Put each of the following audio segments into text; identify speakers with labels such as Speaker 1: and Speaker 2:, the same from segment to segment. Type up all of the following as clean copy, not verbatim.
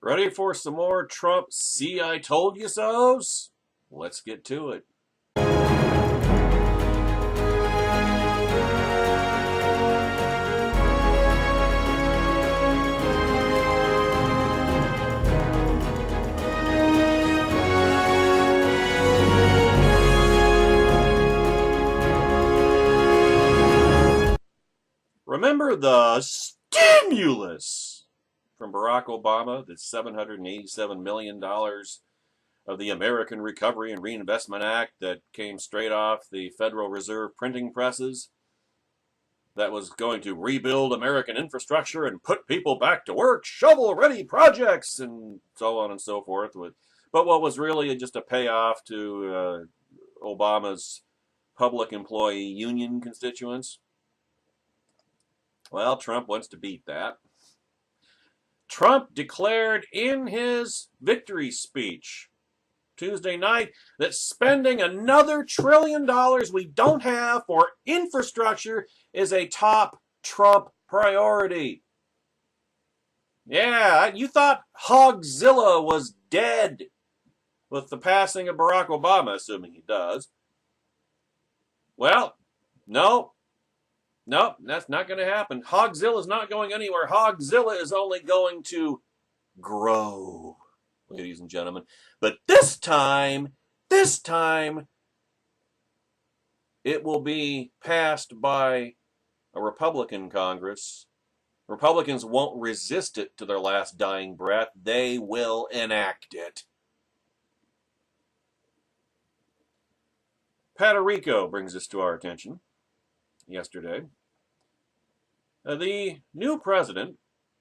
Speaker 1: Ready for some more Trump see I told you so's? Let's get to it. Remember the stimulus from Barack Obama, the $787 million of the American Recovery and Reinvestment Act that came straight off the Federal Reserve printing presses, that was going to rebuild American infrastructure and put people back to work, shovel-ready projects, and so on and so forth. But what was really just a payoff to Obama's public employee union constituents? Well, Trump wants to beat that. Trump declared in his victory speech Tuesday night that spending another $1 trillion we don't have for infrastructure is a top Trump priority. Yeah, you thought Hogzilla was dead with the passing of Barack Obama, assuming he does. Well, no, that's not going to happen. Hogzilla is not going anywhere. Hogzilla is only going to grow, ladies and gentlemen. But this time, it will be passed by a Republican Congress. Republicans won't resist it to their last dying breath. They will enact it. Puerto Rico brings this to our attention yesterday. The new president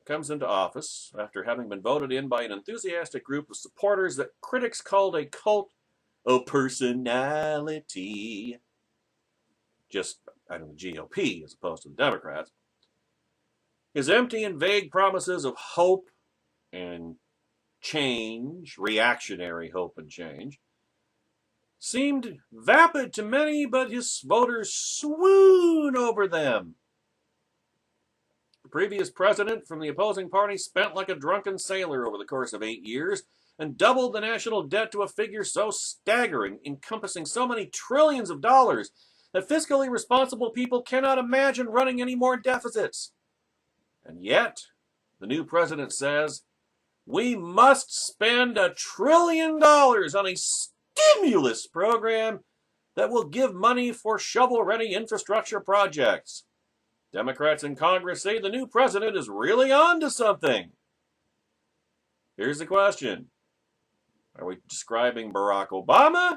Speaker 1: comes into office after having been voted in by an enthusiastic group of supporters that critics called a cult of personality. Just, the GOP as opposed to the Democrats. His empty and vague promises of hope and change, reactionary hope and change, seemed vapid to many, but his voters swoon over them. The previous president from the opposing party spent like a drunken sailor over the course of 8 years and doubled the national debt to a figure so staggering, encompassing so many trillions of dollars, that fiscally responsible people cannot imagine running any more deficits. And yet, the new president says, we must spend $1 trillion on a stimulus program that will give money for shovel-ready infrastructure projects. Democrats in Congress say the new president is really on to something. Here's the question. Are we describing Barack Obama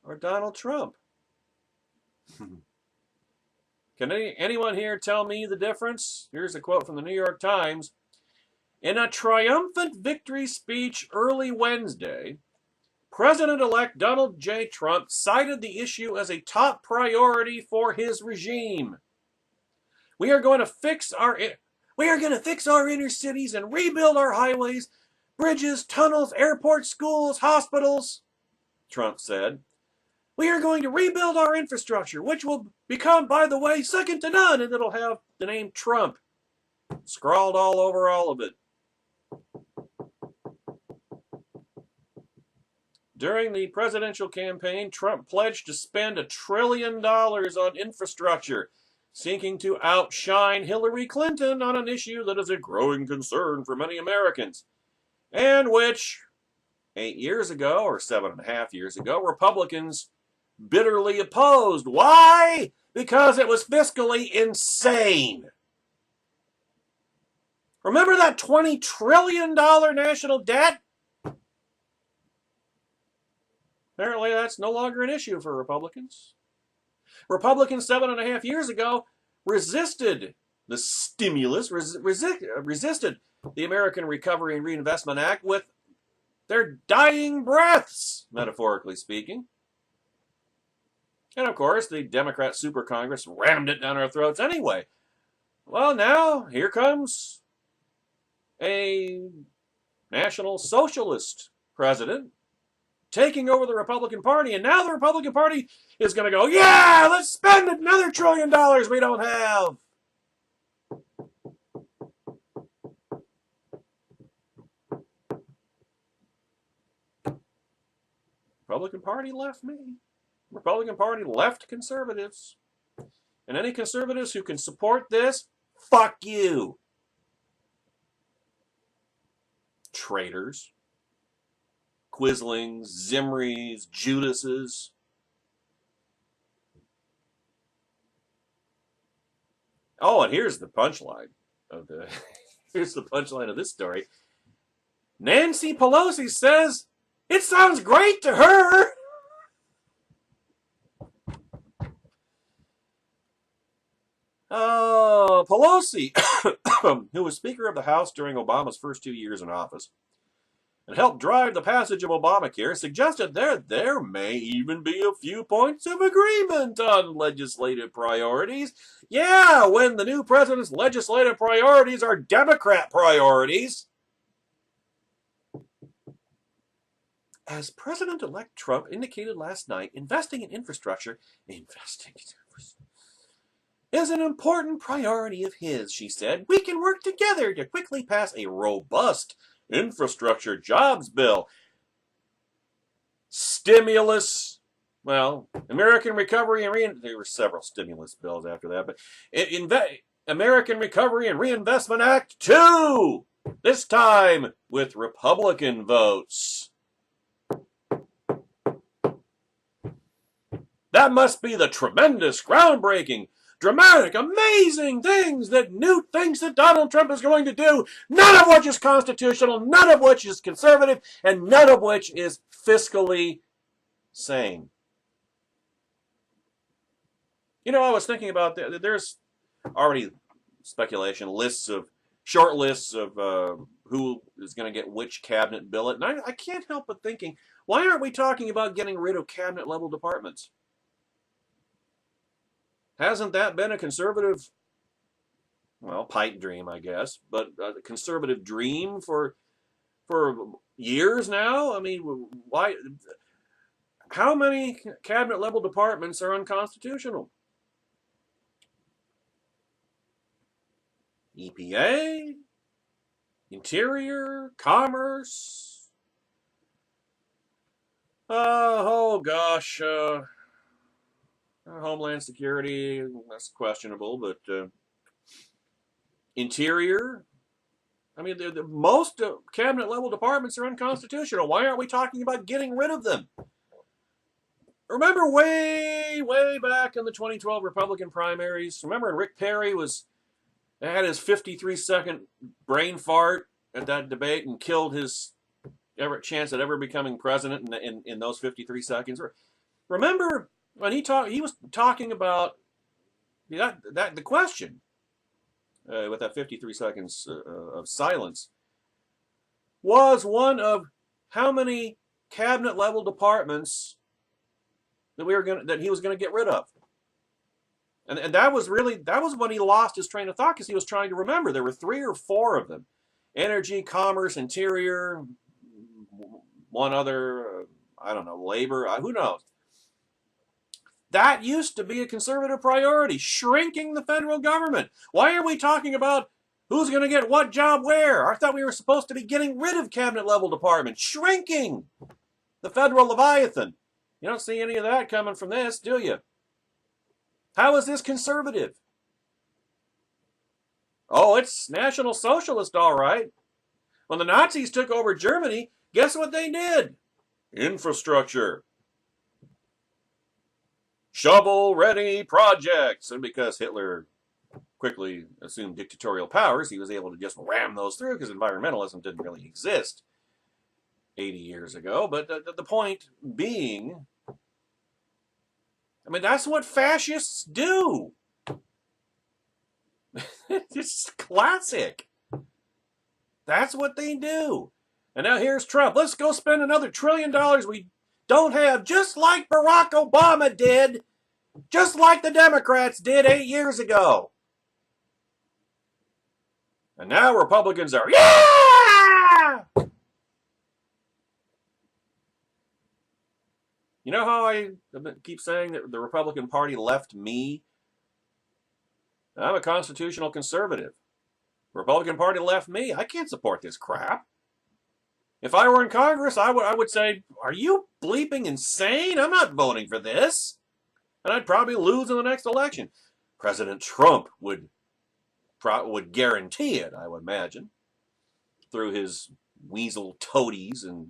Speaker 1: or Donald Trump? Can anyone here tell me the difference? Here's a quote from the New York Times. In a triumphant victory speech early Wednesday, President-elect Donald J. Trump cited the issue as a top priority for his regime. We are going to fix our inner cities and rebuild our highways, bridges, tunnels, airports, schools, hospitals, Trump said. We are going to rebuild our infrastructure, which will become, by the way, second to none, and it'll have the name Trump scrawled all over all of it. During the presidential campaign, Trump pledged to spend $1 trillion on infrastructure, seeking to outshine Hillary Clinton on an issue that is a growing concern for many Americans, and which, 8 years ago, or 7.5 years ago, Republicans bitterly opposed. Why? Because it was fiscally insane. Remember that $20 trillion national debt? Apparently that's no longer an issue for Republicans. Republicans 7.5 years ago resisted the stimulus, resisted the American Recovery and Reinvestment Act with their dying breaths, metaphorically speaking. And of course, the Democrat Super Congress rammed it down our throats anyway. Well, now, here comes a National Socialist president taking over the Republican Party, and now the Republican Party is going to go, yeah, let's spend another $1 trillion we don't have. Republican Party left me. Republican Party left conservatives. And any conservatives who can support this, fuck you. Traitors. Quislings, Zimris, Judases. Oh, and here's the punchline of the here's the punchline of this story. Nancy Pelosi says it sounds great to her. Pelosi, who was Speaker of the House during Obama's first 2 years in office and helped drive the passage of Obamacare, suggested there may even be a few points of agreement on legislative priorities. Yeah, when the new president's legislative priorities are Democrat priorities. As President-elect Trump indicated last night, investing in infrastructure is an important priority of his, she said. We can work together to quickly pass a robust infrastructure jobs bill. Stimulus, well, American Recovery and there were several stimulus bills after that, but American Recovery and Reinvestment Act 2, this time with Republican votes. That must be the tremendous, groundbreaking, dramatic, amazing things that Newt thinks that Donald Trump is going to do, none of which is constitutional, none of which is conservative, and none of which is fiscally sane. You know, I was thinking about, there's already speculation, short lists of who is going to get which cabinet billet, and I can't help but thinking, why aren't we talking about getting rid of cabinet-level departments? Hasn't that been a conservative, well, pipe dream, I guess, but a conservative dream for years now? I mean, why? How many cabinet-level departments are unconstitutional? EPA, Interior, Commerce. Oh gosh. Homeland Security, that's questionable, but Interior, I mean, most cabinet-level departments are unconstitutional. Why aren't we talking about getting rid of them? Remember way back in the 2012 Republican primaries, remember when Rick Perry had his 53-second brain fart at that debate and killed his chance at ever becoming president in those 53 seconds? Remember when he was talking about the question with that 53 seconds of silence was one of how many cabinet level departments that he was going to get rid of, and that was when he lost his train of thought, because he was trying to remember there were 3 or 4 of them: Energy, Commerce, Interior, one other, I don't know, Labor, who knows. That used to be a conservative priority, shrinking the federal government. Why are we talking about who's going to get what job where? I thought we were supposed to be getting rid of cabinet-level departments, shrinking the federal leviathan. You don't see any of that coming from this, do you? How is this conservative? Oh, it's National Socialist, all right. When the Nazis took over Germany, guess what they did? Infrastructure. Shovel-ready projects. And because Hitler quickly assumed dictatorial powers, he was able to just ram those through, because environmentalism didn't really exist 80 years ago. But the point being, I mean, that's what fascists do. It's classic. That's what they do. And now here's Trump. Let's go spend another $1 trillion we don't have, just like Barack Obama did, just like the Democrats did 8 years ago. And now Republicans are, yeah! You know how I keep saying that the Republican Party left me? I'm a constitutional conservative. The Republican Party left me. I can't support this crap. If I were in Congress, I would say, are you bleeping insane? I'm not voting for this. And I'd probably lose in the next election. President Trump would guarantee it, I would imagine, through his weasel toadies in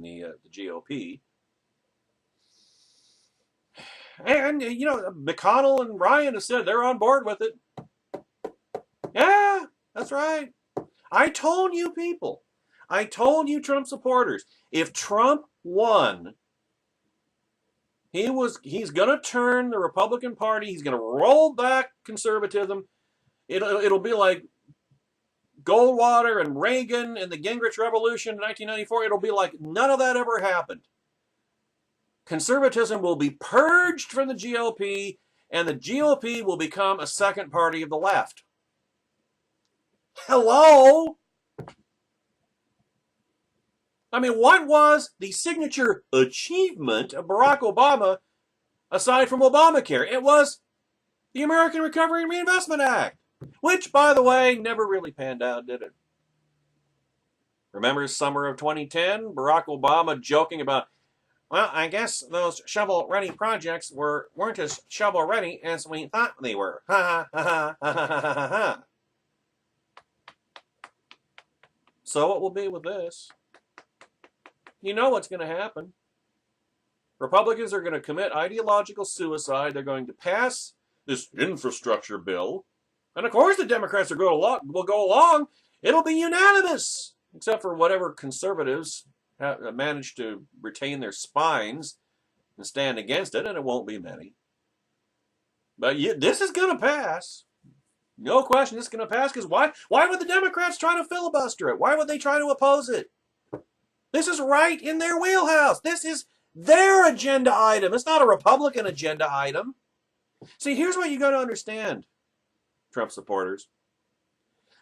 Speaker 1: the GOP. And, you know, McConnell and Ryan have said they're on board with it. Yeah, that's right. I told you people. I told you Trump supporters. If Trump won, he's going to turn the Republican Party. He's going to roll back conservatism. It'll be like Goldwater and Reagan and the Gingrich Revolution in 1994. It'll be like none of that ever happened. Conservatism will be purged from the GOP, and the GOP will become a second party of the left. Hello? I mean, what was the signature achievement of Barack Obama aside from Obamacare? It was the American Recovery and Reinvestment Act, which, by the way, never really panned out, did it? Remember summer of 2010? Barack Obama joking about, well, I guess those shovel-ready projects weren't as shovel-ready as we thought they were. Ha ha ha ha ha ha ha. So what will be with this? You know what's going to happen. Republicans are going to commit ideological suicide. They're going to pass this infrastructure bill. And of course the Democrats will go along. It'll be unanimous, except for whatever conservatives manage to retain their spines and stand against it, and it won't be many. But this is going to pass. No question, this is going to pass, because why would the Democrats try to filibuster it? Why would they try to oppose it? This is right in their wheelhouse. This is their agenda item. It's not a Republican agenda item. See, here's what you got to understand, Trump supporters.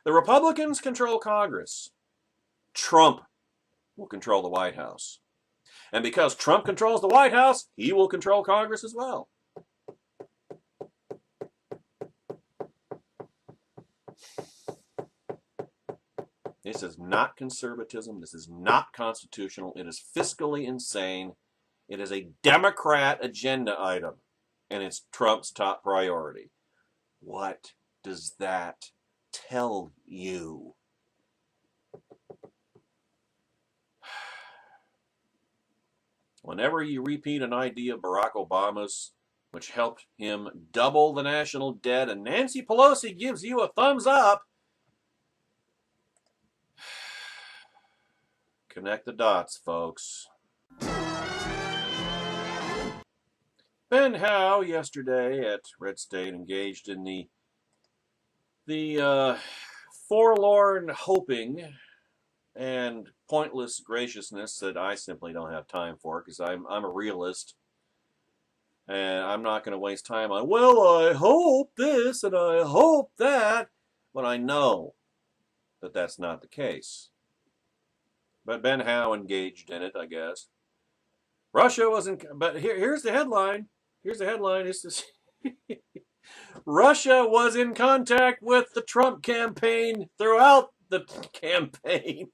Speaker 1: The Republicans control Congress. Trump will control the White House. And because Trump controls the White House, he will control Congress as well. This is not conservatism. This is not constitutional. It is fiscally insane. It is a Democrat agenda item, and it's Trump's top priority. What does that tell you? Whenever you repeat an idea of Barack Obama's, which helped him double the national debt, and Nancy Pelosi gives you a thumbs up, connect the dots, folks. Ben Howe yesterday at Red State engaged in the forlorn hoping and pointless graciousness that I simply don't have time for, because I'm a realist, and I'm not going to waste time on, well, I hope this and I hope that, but I know that that's not the case. But Ben Howe engaged in it, I guess. Russia wasn't, but here's the headline. Here's the headline. It's this. Russia was in contact with the Trump campaign throughout the campaign.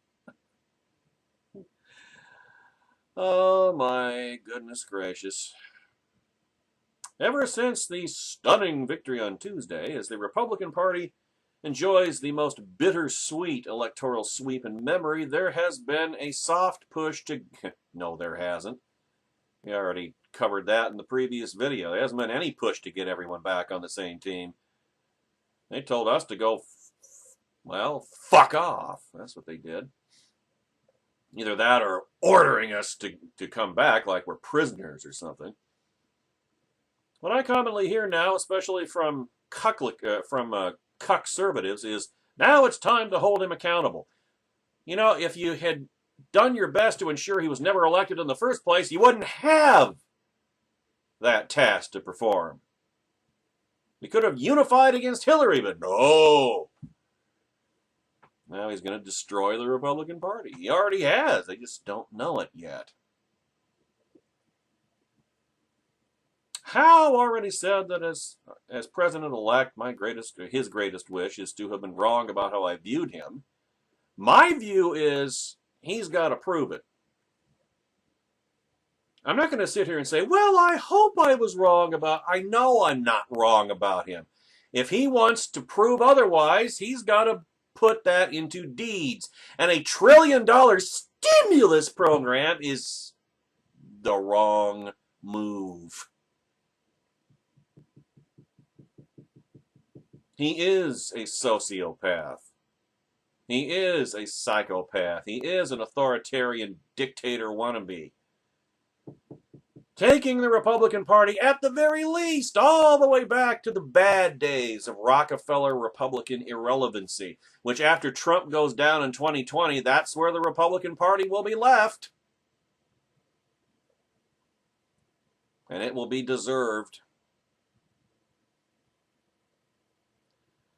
Speaker 1: Oh my goodness gracious. Ever since the stunning victory on Tuesday, as the Republican Party enjoys the most bittersweet electoral sweep in memory, there has been a soft push to... No, there hasn't. We already covered that in the previous video. There hasn't been any push to get everyone back on the same team. They told us to go, well, fuck off. That's what they did. Either that or ordering us to come back like we're prisoners or something. What I commonly hear now, especially from cuck-conservatives, is now it's time to hold him accountable. You know, if you had done your best to ensure he was never elected in the first place, you wouldn't have that task to perform. We could have unified against Hillary, but no. Now he's going to destroy the Republican Party. He already has. They just don't know it yet. Howe already said that as president-elect, his greatest wish is to have been wrong about how I viewed him. My view is he's got to prove it. I'm not going to sit here and say, well, I hope I was wrong about, I know I'm not wrong about him. If he wants to prove otherwise, he's got to put that into deeds. And $1 trillion stimulus program is the wrong move. He is a sociopath. He is a psychopath. He is an authoritarian dictator wannabe. Taking the Republican Party, at the very least, all the way back to the bad days of Rockefeller Republican irrelevancy, which after Trump goes down in 2020, that's where the Republican Party will be left. And it will be deserved.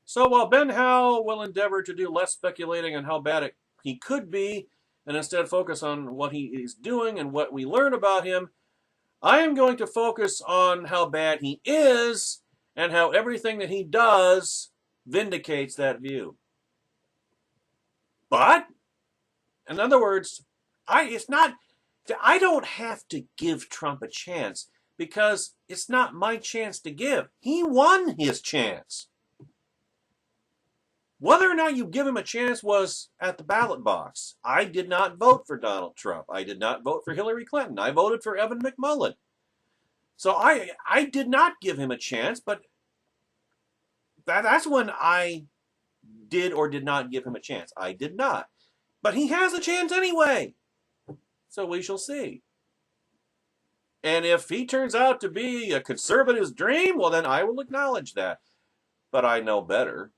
Speaker 1: So while Ben Howe will endeavor to do less speculating on how bad he could be, and instead focus on what he is doing and what we learn about him, I am going to focus on how bad he is and how everything that he does vindicates that view. But, in other words, I don't have to give Trump a chance because it's not my chance to give. He won his chance. Whether or not you give him a chance was at the ballot box. I did not vote for Donald Trump. I did not vote for Hillary Clinton. I voted for Evan McMullin. So I did not give him a chance, but that's when I did or did not give him a chance. I did not. But he has a chance anyway. So we shall see. And if he turns out to be a conservative's dream, well, then I will acknowledge that. But I know better.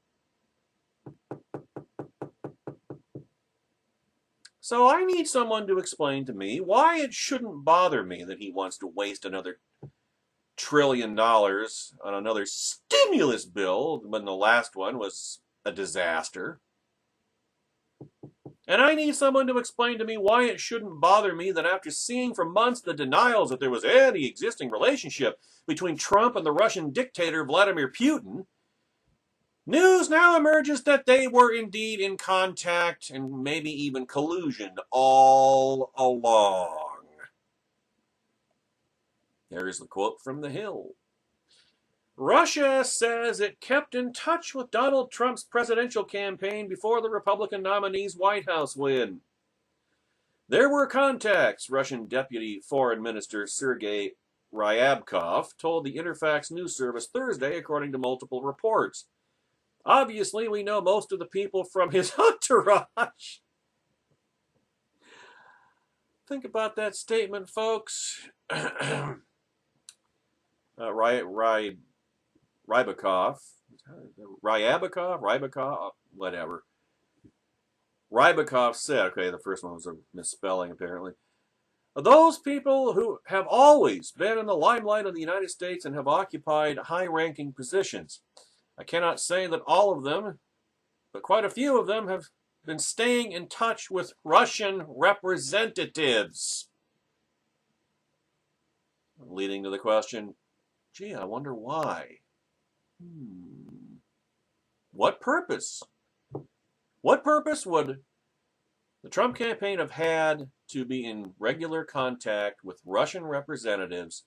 Speaker 1: So I need someone to explain to me why it shouldn't bother me that he wants to waste another $1 trillion on another stimulus bill when the last one was a disaster. And I need someone to explain to me why it shouldn't bother me that after seeing for months the denials that there was any existing relationship between Trump and the Russian dictator Vladimir Putin, news now emerges that they were indeed in contact and maybe even collusion all along. There's the quote from The Hill. Russia says it kept in touch with Donald Trump's presidential campaign before the Republican nominee's White House win. There were contacts, Russian Deputy Foreign Minister Sergei Ryabkov told the Interfax news service Thursday, according to multiple reports. Obviously, we know most of the people from his entourage. Think about that statement, folks. Ryabkov, whatever. Rybakov said, okay, the first one was a misspelling apparently. Those people who have always been in the limelight of the United States and have occupied high-ranking positions. I cannot say that all of them, but quite a few of them have been staying in touch with Russian representatives. Leading to the question, gee, I wonder why. What purpose? What purpose would the Trump campaign have had to be in regular contact with Russian representatives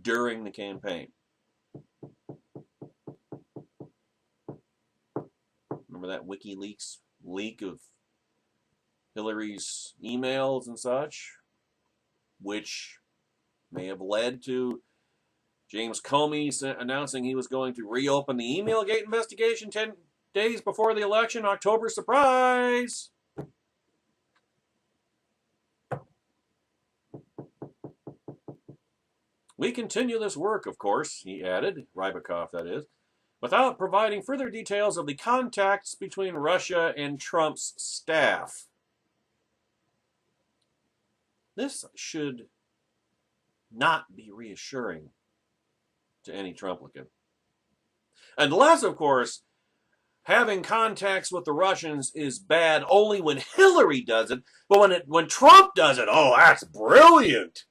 Speaker 1: during the campaign? Remember that WikiLeaks leak of Hillary's emails and such, which may have led to James Comey announcing he was going to reopen the Emailgate investigation 10 days before the election. October surprise! We continue this work, of course, he added, Rybakov that is, without providing further details of the contacts between Russia and Trump's staff. This should not be reassuring to any Trumplican. Unless, of course, having contacts with the Russians is bad only when Hillary does it, but when Trump does it, oh, that's brilliant.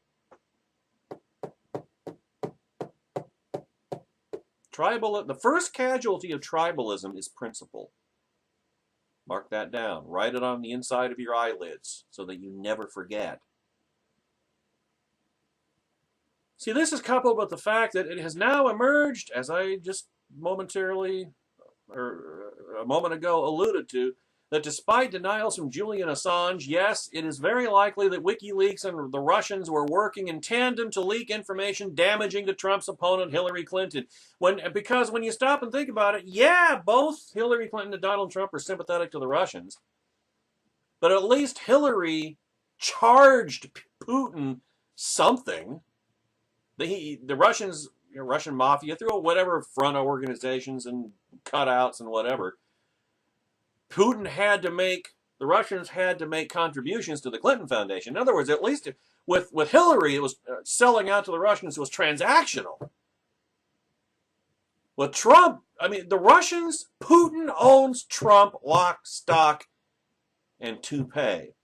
Speaker 1: The first casualty of tribalism is principle. Mark that down. Write it on the inside of your eyelids so that you never forget. See, this is coupled with the fact that it has now emerged, as I just momentarily or a moment ago alluded to, that despite denials from Julian Assange, yes, it is very likely that WikiLeaks and the Russians were working in tandem to leak information damaging to Trump's opponent, Hillary Clinton. Because when you stop and think about it, yeah, both Hillary Clinton and Donald Trump are sympathetic to the Russians. But at least Hillary charged Putin something. The Russians, Russian mafia, through whatever front organizations and cutouts and whatever, the Russians had to make contributions to the Clinton Foundation. In other words, at least with Hillary, it was selling out to the Russians, it was transactional. With Trump, the Russians, Putin owns Trump lock, stock, and toupee.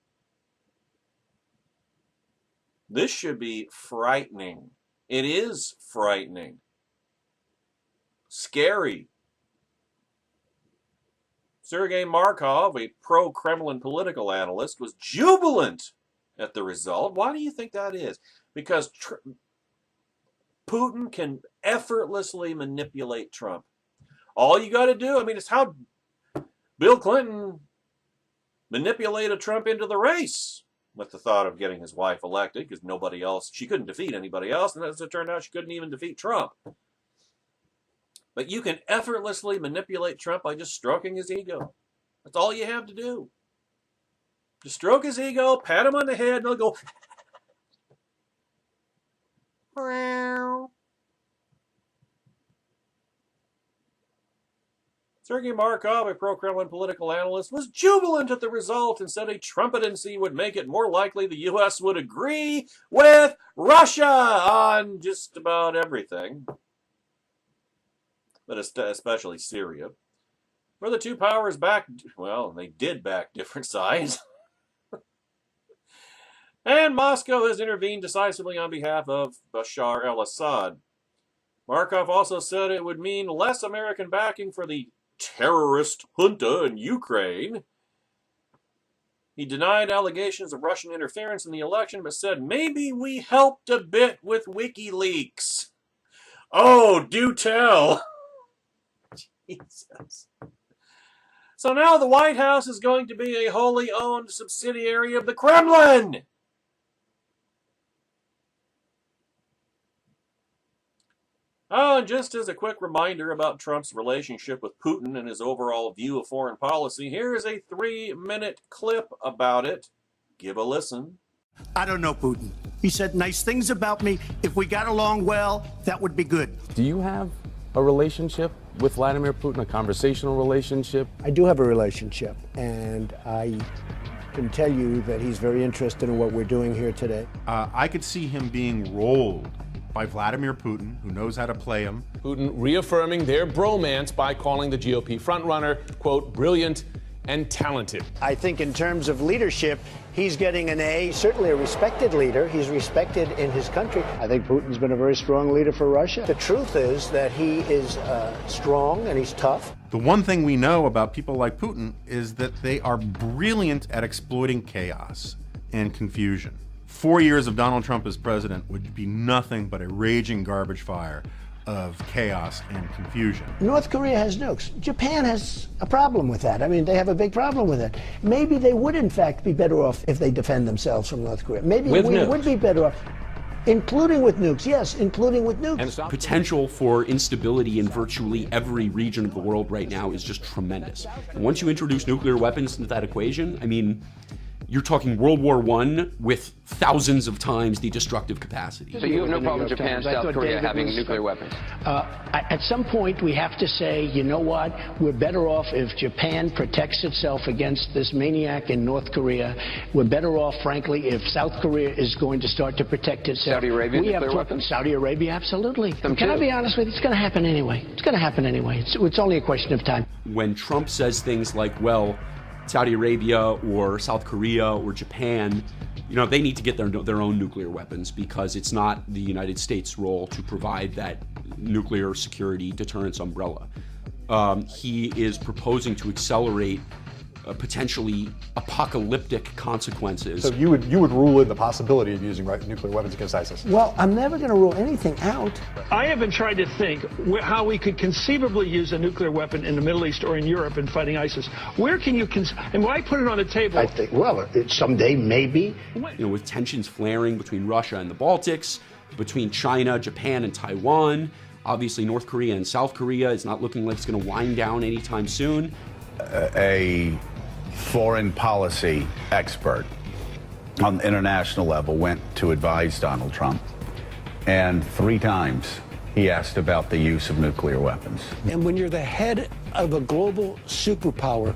Speaker 1: This should be frightening. It is frightening. Scary. Sergei Markov, a pro-Kremlin political analyst, was jubilant at the result. Why do you think that is? Because Putin can effortlessly manipulate Trump. All you got to do, it's how Bill Clinton manipulated Trump into the race with the thought of getting his wife elected, because she couldn't defeat anybody else, and as it turned out, she couldn't even defeat Trump. But you can effortlessly manipulate Trump by just stroking his ego. That's all you have to do. Just stroke his ego, pat him on the head, and he'll go. Sergei Markov, a pro-Kremlin political analyst, was jubilant at the result and said a trumpetancy would make it more likely the U.S. would agree with Russia on just about everything, but especially Syria. Where the two powers they did back different sides. And Moscow has intervened decisively on behalf of Bashar al-Assad. Markov also said it would mean less American backing for the terrorist junta in Ukraine. He denied allegations of Russian interference in the election, but said maybe we helped a bit with WikiLeaks. Oh, do tell. Jesus. So now the White House is going to be a wholly owned subsidiary of the Kremlin. Oh, and just as a quick reminder about Trump's relationship with Putin and his overall view of foreign policy, here is a 3-minute clip about it. Give a listen.
Speaker 2: I don't know Putin. He said nice things about me. If we got along well, that would be good.
Speaker 3: Do you have a relationship with Vladimir Putin, a conversational relationship?
Speaker 2: I do have a relationship, and I can tell you that he's very interested in what we're doing here today.
Speaker 4: I could see him being rolled by Vladimir Putin, who knows how to play him.
Speaker 3: Putin reaffirming their bromance by calling the GOP frontrunner, quote, brilliant and talented.
Speaker 2: I think in terms of leadership, he's getting an A, certainly a respected leader. He's respected in his country. I think Putin's been a very strong leader for Russia. The truth is that he is strong and he's tough.
Speaker 4: The one thing we know about people like Putin is that they are brilliant at exploiting chaos and confusion. 4 years of Donald Trump as president would be nothing but a raging garbage fire of chaos and confusion.
Speaker 2: North Korea has nukes. Japan has a problem with that. They have a big problem with it. Maybe they would, in fact, be better off if they defend themselves from North Korea. Maybe we would be better off. Including with nukes, yes, including with nukes.
Speaker 5: And potential for instability in virtually every region of the world right now is just tremendous. And once you introduce nuclear weapons into that equation, you're talking World War I with thousands of times the destructive capacity.
Speaker 6: So you have no problem Japan, South Korea having nuclear weapons?
Speaker 2: At some point, we have to say, you know what? We're better off if Japan protects itself against this maniac in North Korea. We're better off, frankly, if South Korea is going to start to protect itself.
Speaker 6: Saudi Arabia, nuclear weapons?
Speaker 2: Saudi Arabia, absolutely. Can I be honest with you? It's going to happen anyway. It's going to happen anyway. It's only a question of time.
Speaker 5: When Trump says things like, well, Saudi Arabia or South Korea or Japan, they need to get their own nuclear weapons because it's not the United States' role to provide that nuclear security deterrence umbrella. He is proposing to accelerate potentially apocalyptic consequences.
Speaker 7: So you would rule in the possibility of using nuclear weapons against ISIS?
Speaker 2: Well, I'm never going to rule anything out.
Speaker 8: I have been trying to think how we could conceivably use a nuclear weapon in the Middle East or in Europe in fighting ISIS. Where can you and why put it on the table?
Speaker 2: I think, well, someday maybe.
Speaker 5: With tensions flaring between Russia and the Baltics, between China, Japan, and Taiwan, obviously North Korea and South Korea is not looking like it's going to wind down anytime soon.
Speaker 9: A foreign policy expert on the international level went to advise Donald Trump, and 3 times he asked about the use of nuclear weapons.
Speaker 2: And when you're the head of a global superpower,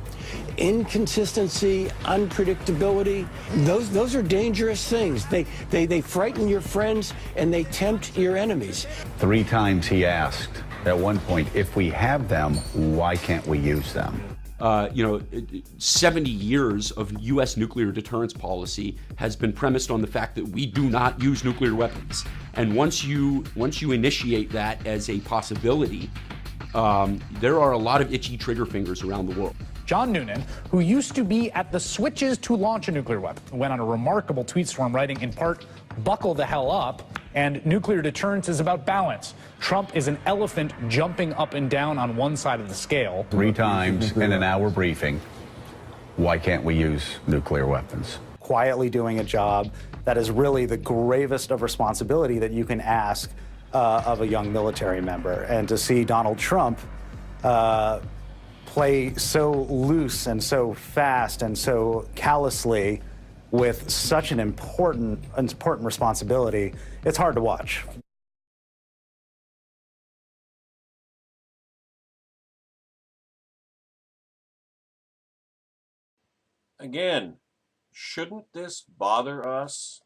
Speaker 2: inconsistency, unpredictability, those are dangerous things. They frighten your friends and they tempt your enemies.
Speaker 9: 3 times he asked at one point, if we have them, why can't we use them?
Speaker 5: 70 years of U.S. nuclear deterrence policy has been premised on the fact that we do not use nuclear weapons. And once you initiate that as a possibility, there are a lot of itchy trigger fingers around the world.
Speaker 10: John Noonan, who used to be at the switches to launch a nuclear weapon, went on a remarkable tweet storm writing, in part, "Buckle the hell up," and nuclear deterrence is about balance. Trump is an elephant jumping up and down on one side of the scale.
Speaker 9: 3 times in an hour briefing, why can't we use nuclear weapons?
Speaker 11: Quietly doing a job that is really the gravest of responsibility that you can ask of a young military member. And to see Donald Trump play so loose and so fast and so callously with such an important responsibility, it's hard to watch.
Speaker 1: Again, shouldn't this bother us?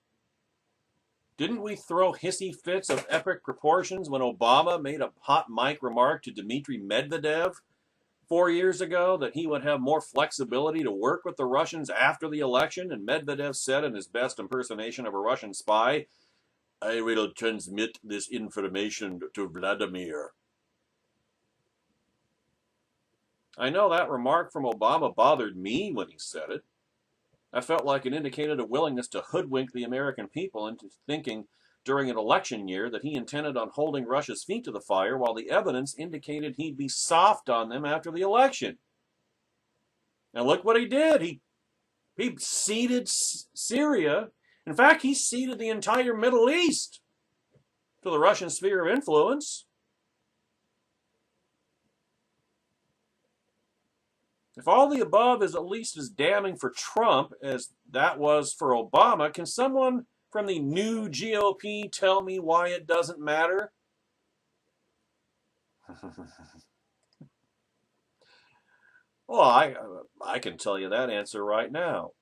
Speaker 1: Didn't we throw hissy fits of epic proportions when Obama made a hot mic remark to Dmitry Medvedev 4 years ago that he would have more flexibility to work with the Russians after the election? And Medvedev said in his best impersonation of a Russian spy, "I will transmit this information to Vladimir." I know that remark from Obama bothered me when he said it. I felt like it indicated a willingness to hoodwink the American people into thinking during an election year that he intended on holding Russia's feet to the fire, while the evidence indicated he'd be soft on them after the election. And look what he did. He ceded Syria. In fact, he ceded the entire Middle East to the Russian sphere of influence. If all the above is at least as damning for Trump as that was for Obama, can someone from the new GOP tell me why it doesn't matter? Well, I can tell you that answer right now.